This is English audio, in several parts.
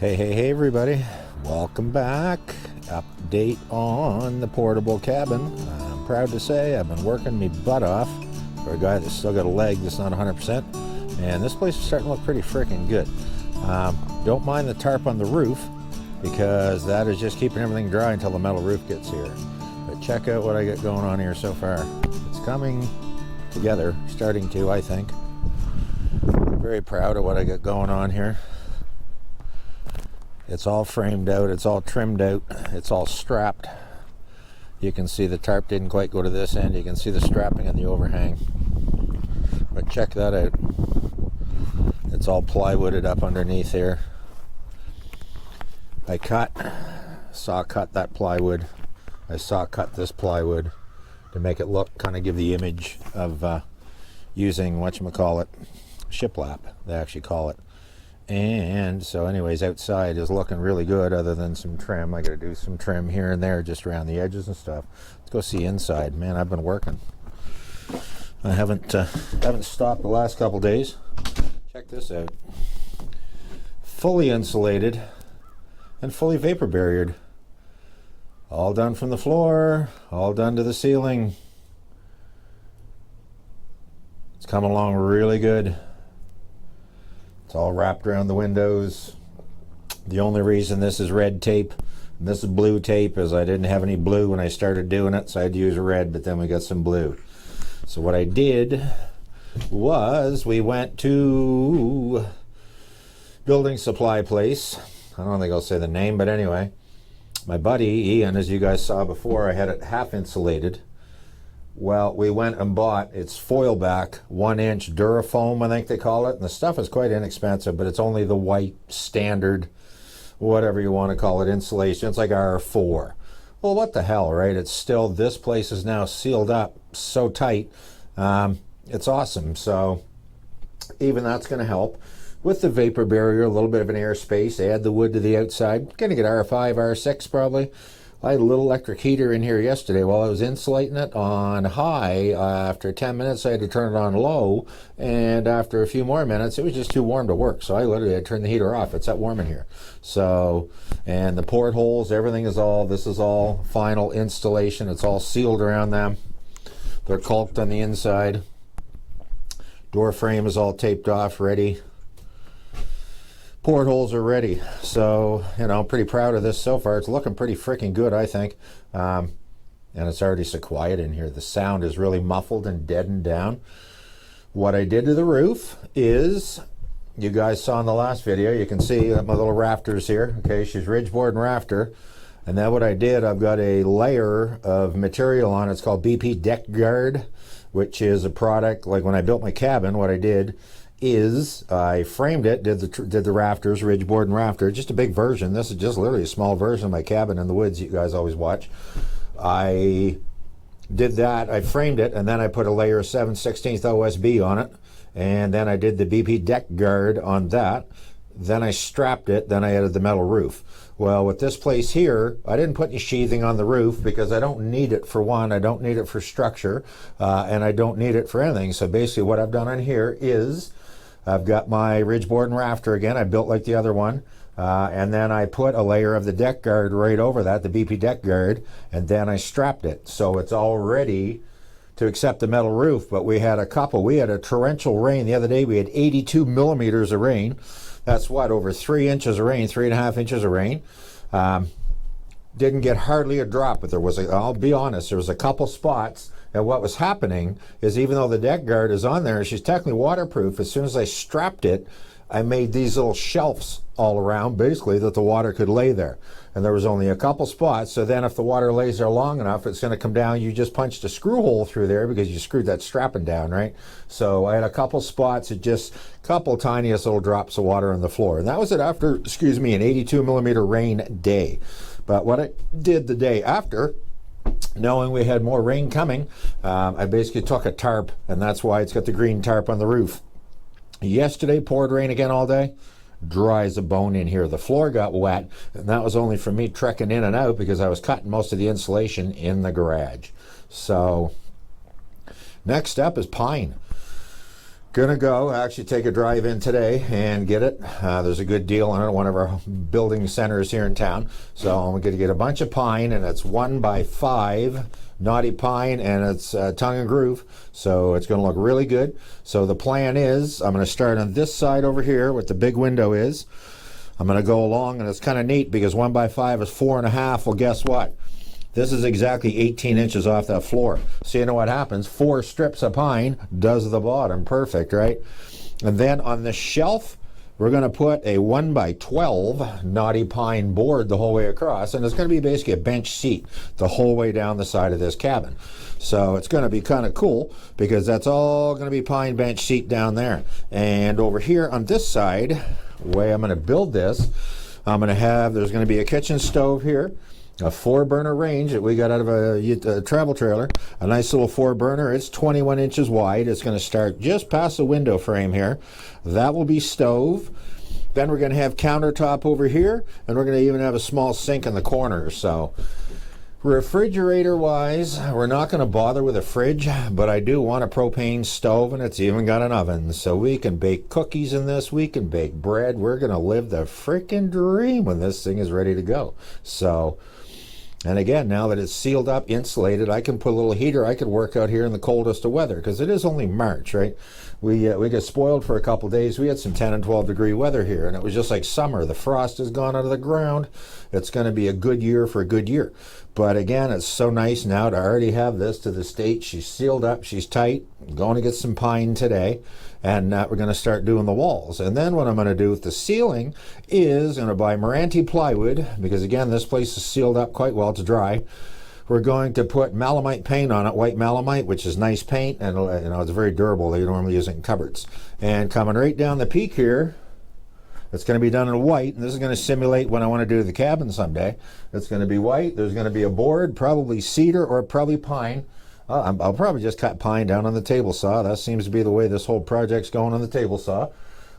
Hey everybody, welcome back. Update on the portable cabin. I'm proud to say I've been working me butt off for a guy that's still got a leg that's not 100%, and this place is starting to look pretty freaking good. Don't mind the tarp on the roof because that is just keeping everything dry until the metal roof gets here. But check out what I got going on here so far. It's coming together, starting to, I think. Very proud of what I got going on here. It's all framed out, it's all trimmed out, it's all strapped. You can see the tarp didn't quite go to this end. You can see the strapping and the overhang. But check that out. It's all plywooded up underneath here. I saw cut that plywood. I saw cut this plywood to make it look, kind of give the image of using, whatchamacallit, shiplap, they actually call it. And so anyways, outside is looking really good other than some trim. I got to do some trim here and there just around the edges and stuff. Let's go see inside. Man, I've been working. I haven't stopped the last couple days. Check this out. Fully insulated and fully vapor barriered. All done from the floor, all done to the ceiling. It's coming along really good. It's all wrapped around the windows. The only reason this is red tape and this is blue tape is I didn't have any blue when I started doing it, so I had to use red, but then we got some blue. So what I did was we went to building supply place. I don't think I'll say the name, but anyway, my buddy Ian, as you guys saw before, I had it half insulated. Well, we went and bought its foil back 1-inch Durafoam, I think they call it, and the stuff is quite inexpensive, but it's only the white standard, whatever you want to call it, insulation. It's like R4. Well, what the hell, right? It's still, this place is now sealed up so tight. It's awesome. So even that's going to help. With the vapor barrier, a little bit of an airspace, add the wood to the outside. Going to get R5, R6 probably. I had a little electric heater in here yesterday while I was insulating it on high. After 10 minutes, I had to turn it on low, and after a few more minutes, it was just too warm to work. So I literally had to turn the heater off. It's that warm in here. So, and the portholes, everything is all, this is all final installation. It's all sealed around them. They're caulked on the inside. Door frame is all taped off, ready. Portholes are ready. So, you know, I'm pretty proud of this so far. It's looking pretty freaking good, I think. And it's already so quiet in here. The sound is really muffled and deadened down. What I did to the roof is, you guys saw in the last video, you can see my little rafters here. Okay, she's ridgeboard and rafter. And then what I did, I've got a layer of material on it. It's called BP Deck Guard, which is a product, like when I built my cabin, what I did is I framed it, did the rafters, ridgeboard and rafter, just a big version. This is just literally a small version of my cabin in the woods you guys always watch. I did that, I framed it, and then I put a layer of 7/16 OSB on it, and then I did the BP Deck Guard on that. Then I strapped it, then I added the metal roof. Well, with this place here, I didn't put any sheathing on the roof because I don't need it for one, I don't need it for structure, and I don't need it for anything. So basically what I've done on here is I've got my ridgeboard and rafter again. I built like the other one. And then I put a layer of the deck guard right over that, the BP Deck Guard, and then I strapped it. So it's all ready to accept the metal roof. But we had a torrential rain the other day. We had 82 millimeters of rain. That's what, over 3 inches of rain, 3.5 inches of rain. Didn't get hardly a drop, but there was I'll be honest, there was a couple spots. And what was happening is, even though the deck guard is on there, she's technically waterproof, as soon as I strapped it, I made these little shelves all around, basically, that the water could lay there. And there was only a couple spots, so then if the water lays there long enough, it's going to come down. You just punched a screw hole through there because you screwed that strapping down, right? So I had a couple spots, just a couple tiniest little drops of water on the floor. And that was it after, an 82 millimeter rain day. But what I did the day after, knowing we had more rain coming, I basically took a tarp, and that's why it's got the green tarp on the roof. Yesterday poured rain again all day. Dry as a bone in here. The floor got wet, and that was only from me trekking in and out because I was cutting most of the insulation in the garage. So next up is pine. Gonna go actually take a drive in today and get it. There's a good deal on it at one of our building centers here in town. So I'm going to get a bunch of pine, and it's 1x5 knotty pine, and it's tongue and groove. So it's going to look really good. So the plan is I'm going to start on this side over here, what the big window is. I'm going to go along, and it's kind of neat because 1x5 is 4.5. Well, guess what? This is exactly 18 inches off that floor. So you know what happens? 4 strips of pine does the bottom. Perfect, right? And then on the shelf, we're going to put a 1x12 knotty pine board the whole way across. And it's going to be basically a bench seat the whole way down the side of this cabin. So it's going to be kind of cool because that's all going to be pine bench seat down there. And over here on this side, the way I'm going to build this, I'm going to have, there's going to be a kitchen stove here. A 4-burner range that we got out of a travel trailer. A nice little 4-burner. It's 21 inches wide. It's going to start just past the window frame here. That will be stove. Then we're going to have countertop over here, and we're going to even have a small sink in the corner. So refrigerator wise, we're not going to bother with a fridge, but I do want a propane stove, and it's even got an oven. So we can bake cookies in this. We can bake bread. We're going to live the freaking dream when this thing is ready to go. So, and again, now that it's sealed up, insulated, I can put a little heater. I could work out here in the coldest of weather because it is only March, right? We get spoiled for a couple days. We had some 10 and 12 degree weather here, and it was just like summer. The frost has gone out of the ground. It's going to be a good year for a good year. But again, it's so nice now to already have this to the state. She's sealed up. She's tight. I'm going to get some pine today, and we're going to start doing the walls. And then what I'm going to do with the ceiling is going to buy Meranti plywood because, again, this place is sealed up quite well to dry. We're going to put Malamite paint on it, white Malamite, which is nice paint, and you know, it's very durable. They normally use it in cupboards. And coming right down the peak here, it's going to be done in white, and this is going to simulate what I want to do to the cabin someday. It's going to be white. There's going to be a board, probably cedar or probably pine. I'll probably just cut pine down on the table saw. That seems to be the way this whole project's going on the table saw.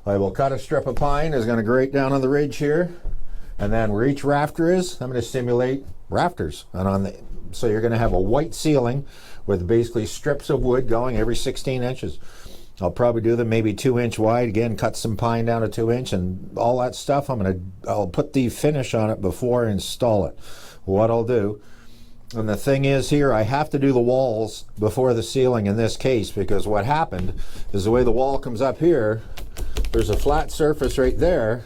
I will cut a strip of pine. It's going to grate down on the ridge here. And then where each rafter is, I'm going to simulate rafters. And on the, so you're going to have a white ceiling with basically strips of wood going every 16 inches. I'll probably do them maybe 2 inch wide. Again, cut some pine down to 2 inch and all that stuff. I'll put the finish on it before I install it. What I'll do, and the thing is here, I have to do the walls before the ceiling in this case because what happened is the way the wall comes up here, there's a flat surface right there,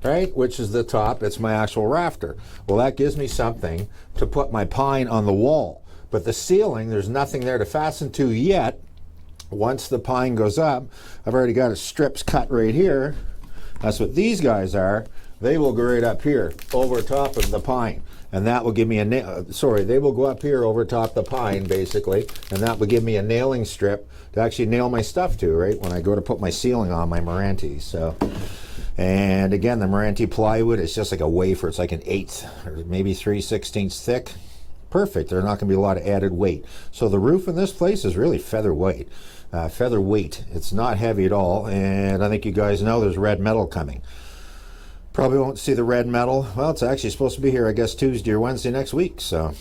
right, which is the top. It's my actual rafter. Well, that gives me something to put my pine on the wall. But the ceiling, there's nothing there to fasten to yet. Once the pine goes up, I've already got a strips cut right here. That's what these guys are. They will go right up here over top of the pine. And that will give me they will go up here over top the pine, basically. And that will give me a nailing strip to actually nail my stuff to, right, when I go to put my ceiling on my Meranti. So, and again, the Meranti plywood is just like a wafer. It's like an 1/8 or maybe 3/16 thick. Perfect. There's not going to be a lot of added weight. So the roof in this place is really featherweight. Featherweight. It's not heavy at all. And I think you guys know there's red metal coming. Probably won't see the red metal. Well, it's actually supposed to be here, I guess, Tuesday or Wednesday next week. So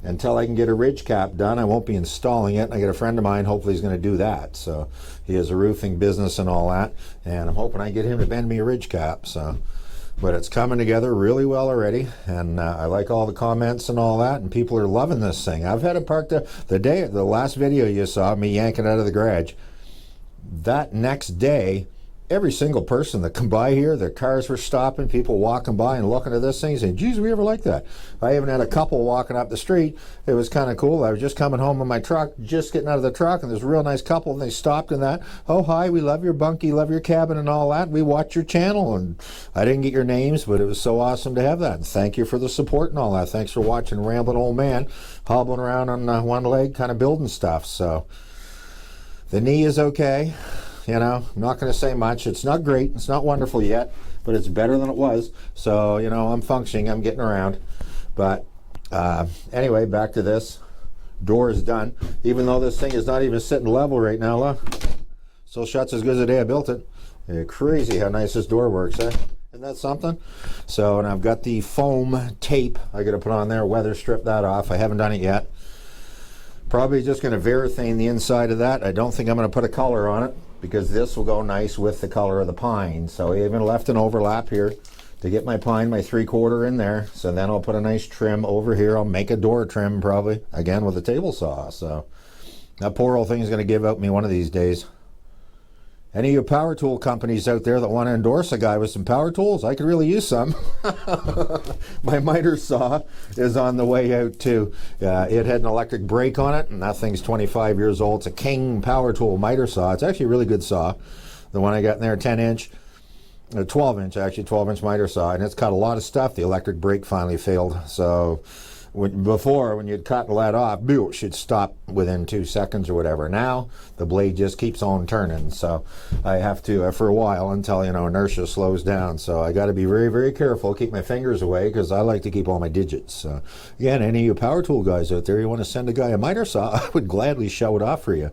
until I can get a ridge cap done, I won't be installing it. And I got a friend of mine, hopefully he's going to do that. So he has a roofing business and all that. And I'm hoping I get him to bend me a ridge cap. So, but it's coming together really well already. And I like all the comments and all that. And people are loving this thing. I've had it parked the last video you saw me yanking out of the garage. That next day, every single person that come by here, their cars were stopping, people walking by and looking at this thing saying, geez, we ever like that? I even had a couple walking up the street. It was kind of cool. I was just coming home in my truck, just getting out of the truck, and there's a real nice couple, and they stopped in that. Oh, hi, we love your bunkie, love your cabin and all that. We watch your channel, and I didn't get your names, but it was so awesome to have that. And thank you for the support and all that. Thanks for watching Rambling Old Man, hobbling around on one leg, kind of building stuff. So the knee is okay. You know, I'm not going to say much. It's not great. It's not wonderful yet, but it's better than it was. So, you know, I'm functioning. I'm getting around. But anyway, back to this. Door is done. Even though this thing is not even sitting level right now, look. Still shuts as good as the day I built it. Crazy how nice this door works, eh? Isn't that something? So, and I've got the foam tape I got to put on there, weather strip that off. I haven't done it yet. Probably just going to varathane the inside of that. I don't think I'm going to put a color on it because this will go nice with the color of the pine. So I even left an overlap here to get my pine, my 3/4 in there. So then I'll put a nice trim over here. I'll make a door trim probably, again with a table saw. So that poor old thing is going to give out me one of these days. Any of you power tool companies out there that want to endorse a guy with some power tools, I could really use some. My miter saw is on the way out too. It had an electric brake on it, and that thing's 25 years old. It's a King power tool miter saw. It's actually a really good saw. The one I got in there, 10-inch, 12-inch actually, 12-inch miter saw, and it's cut a lot of stuff. The electric brake finally failed. So before, when you'd cut and let off, it should stop within 2 seconds or whatever. Now the blade just keeps on turning, so I have to for a while until inertia slows down. So I got to be very, very careful, keep my fingers away, because I like to keep all my digits. So again, any of you power tool guys out there, you want to send a guy a miter saw, I would gladly show it off for you.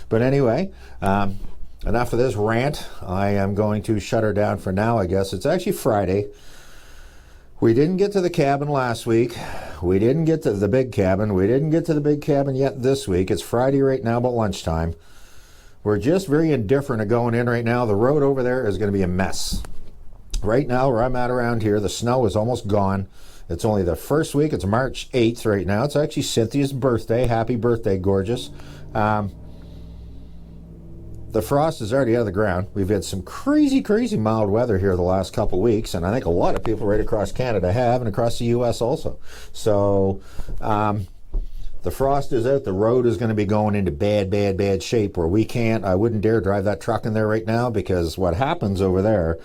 But anyway, enough of this rant. I am going to shut her down for now. I guess it's actually Friday. We didn't get to the cabin last week. We didn't get to the big cabin. We didn't get to the big cabin yet this week. It's Friday right now, about lunchtime. We're just very indifferent to going in right now. The road over there is going to be a mess. Right now, where I'm at around here, the snow is almost gone. It's only the first week. It's March 8th right now. It's actually Cynthia's birthday. Happy birthday, gorgeous. The frost is already out of the ground. We've had some crazy, crazy mild weather here the last couple weeks, and I think a lot of people right across Canada have, and across the U.S. also. So the frost is out. The road is going to be going into bad, bad, bad shape where I wouldn't dare drive that truck in there right now, because what happens over there,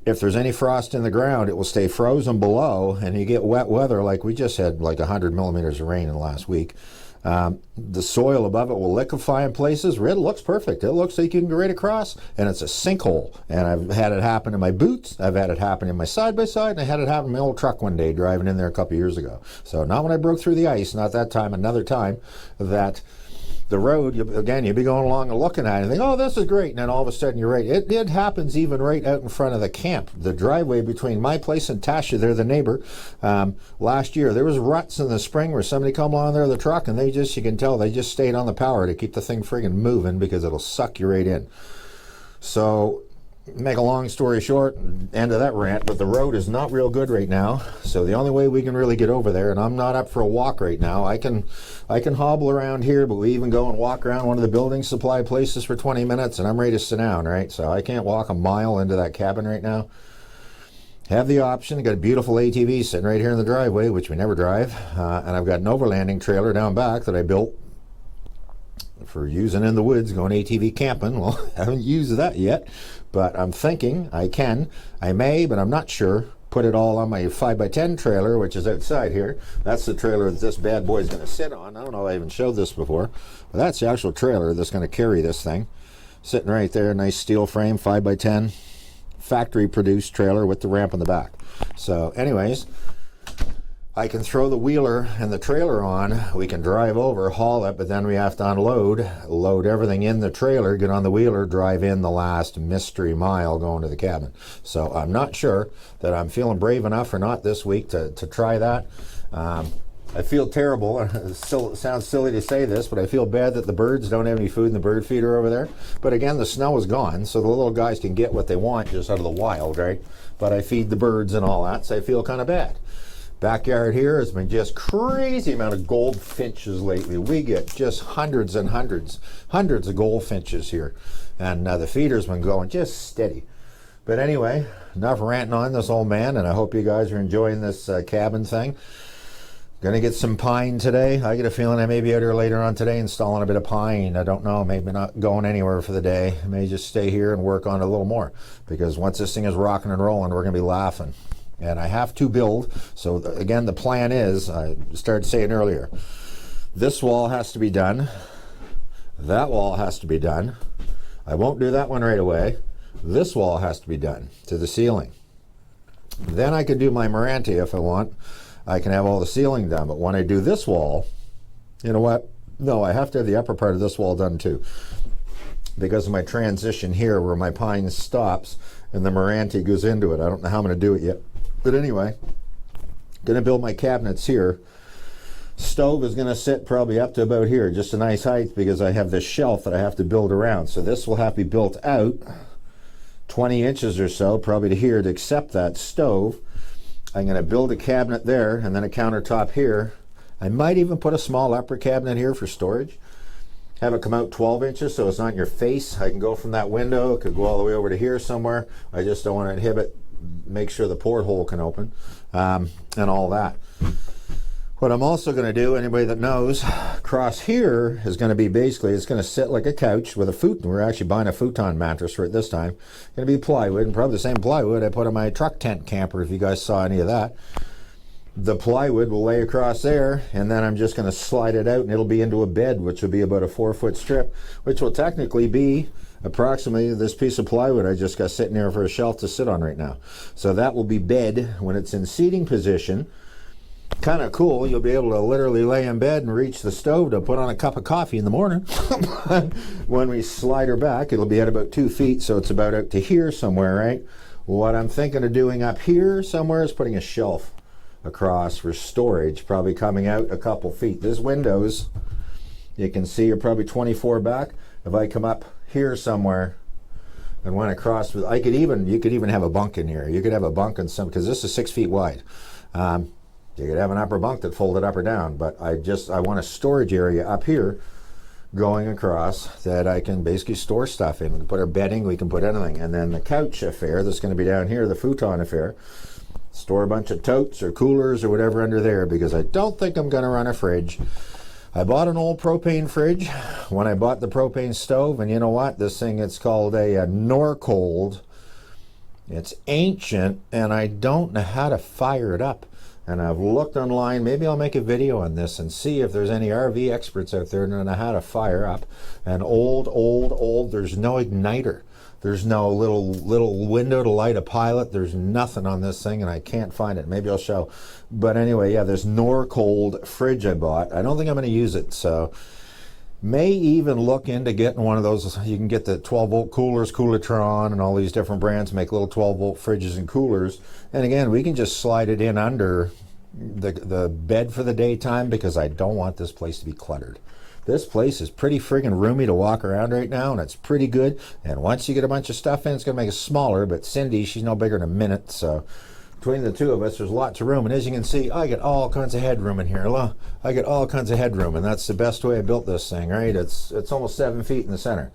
if there's any frost in the ground, it will stay frozen below, and you get wet weather like we just had, like 100 millimeters of rain in the last week. The soil above it will liquefy in places. It looks perfect. It looks like you can go right across, and it's a sinkhole. And I've had it happen in my boots. I've had it happen in my side-by-side, and I had it happen in my old truck one day driving in there a couple years ago. So not when I broke through the ice, not that time, another time, that the road, you'd be going along and looking at it and think, oh, this is great. And then all of a sudden you're right. It happens even right out in front of the camp. The driveway between my place and Tasha, they're the neighbor. Last year, there was ruts in the spring where somebody come along there with a truck, and you can tell they just stayed on the power to keep the thing friggin' moving, because it'll suck you right in. So, make a long story short, end of that rant, but the road is not real good right now. So the only way we can really get over there, and I'm not up for a walk right now. I can hobble around here, but we even go and walk around one of the building supply places for 20 minutes, and I'm ready to sit down, right? So I can't walk a mile into that cabin right now. Have the option. Got a beautiful ATV sitting right here in the driveway, which we never drive, and I've got an overlanding trailer down back that I built for using in the woods, going ATV camping. Well, I haven't used that yet, but I'm thinking I may, but I'm not sure, put it all on my 5x10 trailer, which is outside here. That's the trailer that this bad boy is going to sit on. I don't know if I even showed this before, but that's the actual trailer that's going to carry this thing. Sitting right there, nice steel frame, 5x10, factory produced trailer with the ramp in the back. So anyways, I can throw the wheeler and the trailer on, we can drive over, haul it, but then we have to unload, load everything in the trailer, get on the wheeler, drive in the last mystery mile going to the cabin. So I'm not sure that I'm feeling brave enough or not this week to try that. I feel terrible. It still sounds silly to say this, but I feel bad that the birds don't have any food in the bird feeder over there. But again, the snow is gone, so the little guys can get what they want just out of the wild, right? But I feed the birds and all that, so I feel kind of bad. Backyard here has been just crazy amount of goldfinches lately. We get just hundreds and hundreds of goldfinches here. And the feeder's been going just steady. But anyway, enough ranting on this old man, and I hope you guys are enjoying this cabin thing. Gonna get some pine today. I get a feeling I may be out here later on today installing a bit of pine. I don't know, maybe not going anywhere for the day. I may just stay here and work on it a little more, because once this thing is rocking and rolling, we're gonna be laughing. And I have to build, so again, the plan is, I started saying earlier, this wall has to be done, that wall has to be done. I won't do that one right away. This wall has to be done to the ceiling. Then I can do my Meranti if I want. I can have all the ceiling done, but when I do this wall, you know what? No, I have to have the upper part of this wall done too, because of my transition here where my pine stops and the Meranti goes into it. I don't know how I'm going to do it yet. But anyway, going to build my cabinets here. Stove is going to sit probably up to about here, just a nice height, because I have this shelf that I have to build around. So this will have to be built out 20 inches or so, probably to here, to accept that stove. I'm going to build a cabinet there and then a countertop here. I might even put a small upper cabinet here for storage. Have it come out 12 inches so it's not in your face. I can go from that window, it could go all the way over to here somewhere. I just don't want to inhibit, make sure the porthole can open, and all that. What I'm also going to do, anybody that knows, across here is going to be basically, it's going to sit like a couch with a futon. We're actually buying a futon mattress for it this time. Going to be plywood, and probably the same plywood I put on my truck tent camper, if you guys saw any of that. The plywood will lay across there, and then I'm just going to slide it out, and it'll be into a bed, which will be about a 4-foot strip, which will technically be approximately this piece of plywood I just got sitting there for a shelf to sit on right now. So that will be bed when it's in seating position. Kind of cool. You'll be able to literally lay in bed and reach the stove to put on a cup of coffee in the morning. When we slide her back, it'll be at about 2 feet, so it's about out to here somewhere, right? What I'm thinking of doing up here somewhere is putting a shelf across for storage, probably coming out a couple feet. These windows, you can see, are probably 24 back. If I come up here somewhere and went across, you could even have a bunk in here. You could have a bunk in some, because this is 6 feet wide. You could have an upper bunk that folded up or down, but I want a storage area up here going across that I can basically store stuff in. We can put our bedding, we can put anything. And then the couch affair that's going to be down here, the futon affair, store a bunch of totes or coolers or whatever under there, because I don't think I'm going to run a fridge. I bought an old propane fridge when I bought the propane stove, and you know what? This thing, it's called a Norcold. It's ancient, and I don't know how to fire it up. And I've looked online. Maybe I'll make a video on this and see if there's any RV experts out there that know how to fire up an old, there's no igniter. There's no little window to light a pilot. There's nothing on this thing, and I can't find it. Maybe I'll show. But anyway, yeah, this Norcold fridge I bought. I don't think I'm going to use it, so may even look into getting one of those. You can get the 12-volt coolers, Coolatron, and all these different brands make little 12-volt fridges and coolers. And again, we can just slide it in under the bed for the daytime, because I don't want this place to be cluttered. This place is pretty friggin' roomy to walk around right now, and it's pretty good. And once you get a bunch of stuff in, it's going to make it smaller. But Cindy, she's no bigger than a minute, so between the two of us, there's lots of room. And as you can see, I get all kinds of headroom in here. I get all kinds of headroom, and that's the best way I built this thing, right? It's almost 7 feet in the center.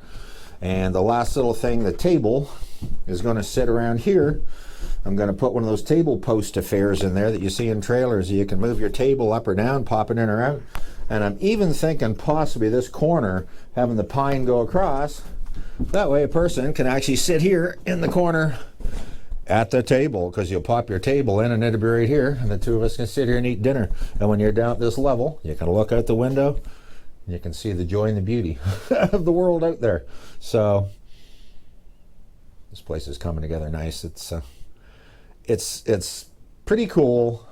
And the last little thing, the table, is going to sit around here. I'm going to put one of those table post affairs in there that you see in trailers. You can move your table up or down, pop it in or out. And I'm even thinking possibly this corner, having the pine go across. That way a person can actually sit here in the corner at the table, because you'll pop your table in and it'll be right here, and the two of us can sit here and eat dinner. And when you're down at this level, you can look out the window, and you can see the joy and the beauty of the world out there. So this place is coming together nice. It's pretty cool,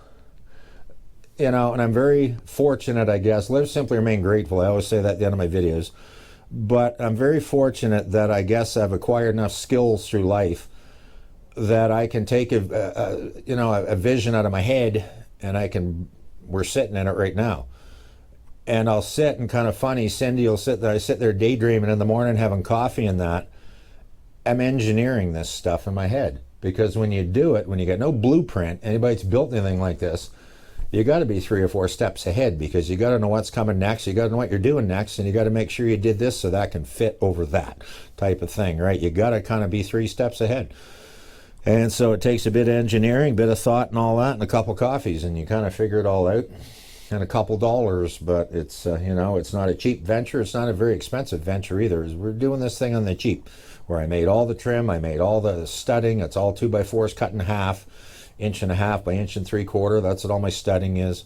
you know, and I'm very fortunate, I guess. Live simply, remain grateful. I always say that at the end of my videos. But I'm very fortunate that I guess I've acquired enough skills through life that I can take a vision out of my head, and we're sitting in it right now. And I'll sit, and kind of funny, Cindy will sit there, I sit there daydreaming in the morning, having coffee and that. I'm engineering this stuff in my head, because when you do it, when you got no blueprint, anybody that's built anything like this, you got to be 3 or 4 steps ahead, because you got to know what's coming next, you got to know what you're doing next, and you got to make sure you did this so that can fit over that type of thing, right? You got to kind of be 3 steps ahead. And so it takes a bit of engineering, bit of thought and all that, and a couple coffees, and you kind of figure it all out, and a couple dollars. But it's, it's not a cheap venture. It's not a very expensive venture either. We're doing this thing on the cheap, where I made all the trim, I made all the studding. It's all 2x4s cut in half, 1.5 by 1.75 inches. That's what all my studding is.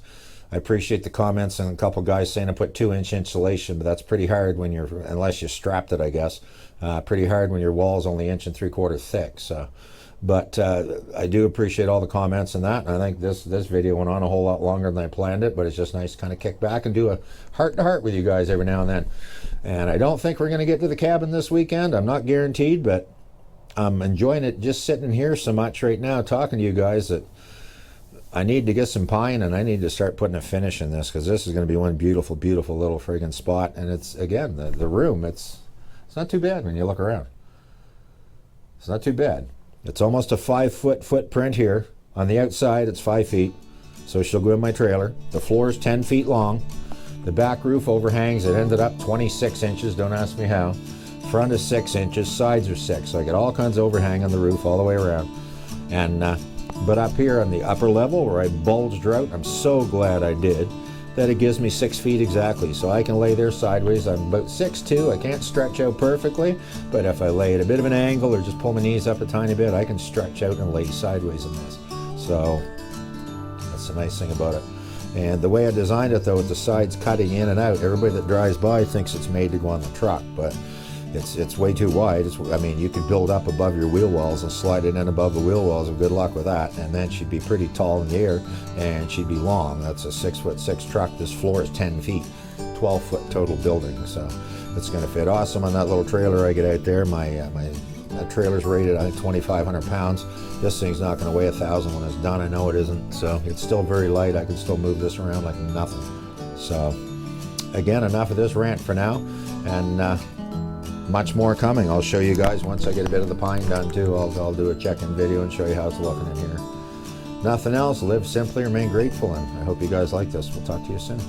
I appreciate the comments and a couple guys saying I put 2-inch insulation, but that's pretty hard when unless you strapped it, I guess. Pretty hard when your wall's only 1.75 inches thick. So. But I do appreciate all the comments and that. And I think this video went on a whole lot longer than I planned it, but it's just nice to kind of kick back and do a heart-to-heart with you guys every now and then. And I don't think we're going to get to the cabin this weekend. I'm not guaranteed, but I'm enjoying it just sitting here so much right now talking to you guys that I need to get some pine, and I need to start putting a finish in this, because this is going to be one beautiful, beautiful little friggin' spot. And it's, again, the room, it's not too bad when you look around. It's not too bad. It's almost a 5-foot footprint here. On the outside, it's 5 feet, so she'll go in my trailer. The floor is 10 feet long. The back roof overhangs. It ended up 26 inches. Don't ask me how. Front is 6 inches. Sides are 6. So I get all kinds of overhang on the roof all the way around. And but up here on the upper level where I bulged out, I'm so glad I did, that it gives me 6 feet exactly. So I can lay there sideways. I'm about 6'2". I can't stretch out perfectly, but if I lay at a bit of an angle or just pull my knees up a tiny bit, I can stretch out and lay sideways in this. So that's the nice thing about it. And the way I designed it, though, with the sides cutting in and out, everybody that drives by thinks it's made to go on the truck, but it's way too wide. I mean, you could build up above your wheel wells and slide it in above the wheel wells, and good luck with that. And then she'd be pretty tall in the air, and she'd be long. That's a 6'6" truck. This floor is 10 feet, 12-foot total building. So it's going to fit awesome on that little trailer I get out there. That trailer's rated, I think, 2,500 pounds. This thing's not going to weigh 1,000 when it's done. I know it isn't. So it's still very light. I can still move this around like nothing. So again, enough of this rant for now, and much more coming. I'll show you guys once I get a bit of the pine done too. I'll do a check-in video and show you how it's looking in here. Nothing else. Live simply, remain grateful, and I hope you guys like this. We'll talk to you soon.